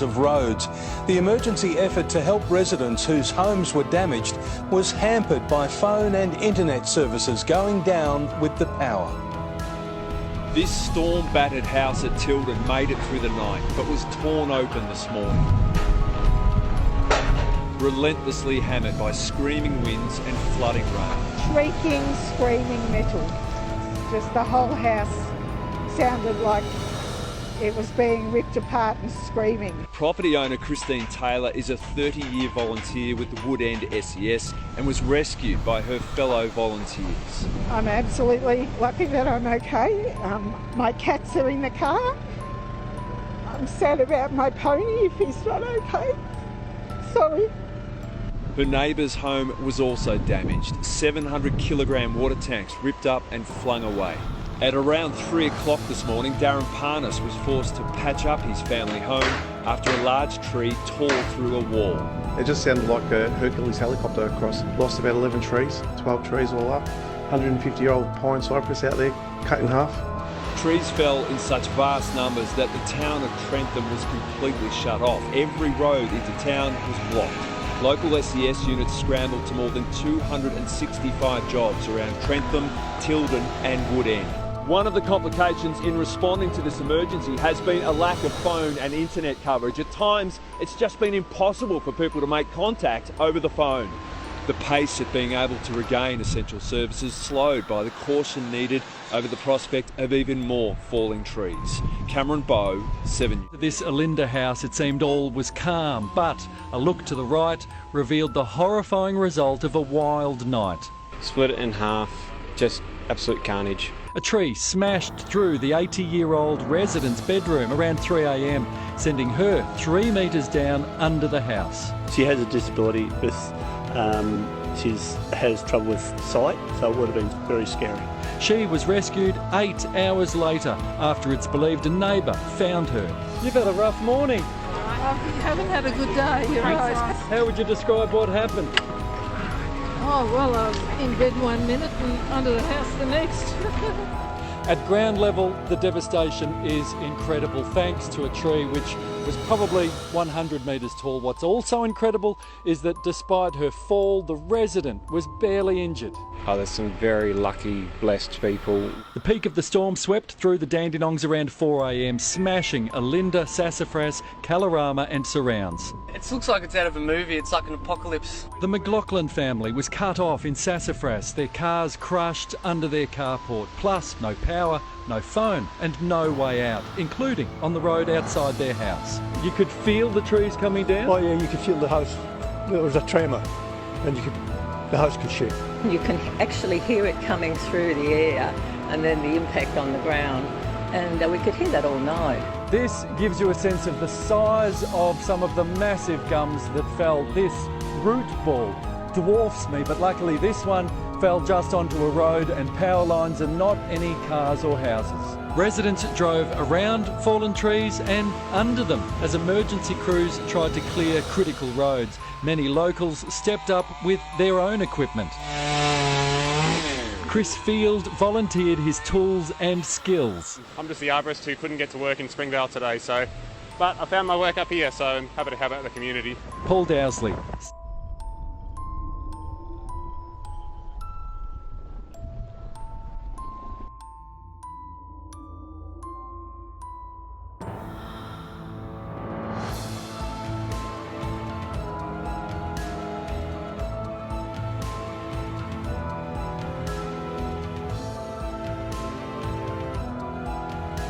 kilometres of roads. The emergency effort to help residents whose homes were damaged was hampered by phone and internet services going down with the power. This storm-battered house at Tilden made it through the night, but was torn open this morning. Relentlessly hammered by screaming winds and flooding rain. Shrieking, screaming metal. Just the whole house sounded like it was being ripped apart and screaming. Property owner Christine Taylor is a 30-year volunteer with the Wood End SES and was rescued by her fellow volunteers. I'm absolutely lucky that I'm okay. My cats are in the car. I'm sad about my pony if he's not okay. Sorry. Her neighbour's home was also damaged. 700-kilogram water tanks ripped up and flung away. At around 3 o'clock this morning, Darren Parnas was forced to patch up his family home after a large tree tore through a wall. It just sounded like a Hercules helicopter across. Lost about 11 trees, 12 trees all up. 150-year-old pine cypress out there, cut in half. Trees fell in such vast numbers that the town of Trentham was completely shut off. Every road into town was blocked. Local SES units scrambled to more than 265 jobs around Trentham, Tilden and Wood End. One of the complications in responding to this emergency has been a lack of phone and internet coverage. At times, it's just been impossible for people to make contact over the phone. The pace of being able to regain essential services slowed by the caution needed over the prospect of even more falling trees. Cameron Bowe, 7 News. This Alinda house, it seemed all was calm, but a look to the right revealed the horrifying result of a wild night. Split it in half, just absolute carnage. A tree smashed through the 80-year-old resident's bedroom around 3 a.m, sending her 3 metres down under the house. She has a disability with, she has trouble with sight, so it would have been very scary. She was rescued 8 hours later after it's believed a neighbour found her. You've had a rough morning. You haven't had a good day, you're right. How would you describe what happened? Oh, well, I was in bed 1 minute and under the house the next. At ground level, the devastation is incredible, thanks to a tree which was probably 100 metres tall. What's also incredible is that despite her fall, the resident was barely injured. Oh, there's some very lucky, blessed people. The peak of the storm swept through the Dandenongs around 4 a.m, smashing Alinda, Sassafras, Kalorama and surrounds. It looks like it's out of a movie, it's like an apocalypse. The McLaughlin family was cut off in Sassafras, their cars crushed under their carport, plus no power, no phone and no way out, including on the road outside their house. You could feel the trees coming down? Oh yeah, you could feel the house. There was a tremor and the house could shake. You can actually hear it coming through the air and then the impact on the ground, and we could hear that all night. This gives you a sense of the size of some of the massive gums that fell. This root ball dwarfs me, but luckily this one fell just onto a road and power lines and not any cars or houses. Residents drove around fallen trees and under them as emergency crews tried to clear critical roads. Many locals stepped up with their own equipment. Chris Field volunteered his tools and skills. I'm just the arborist who couldn't get to work in Springvale today, but I found my work up here, so I'm happy to help out the community. Paul Dowsley.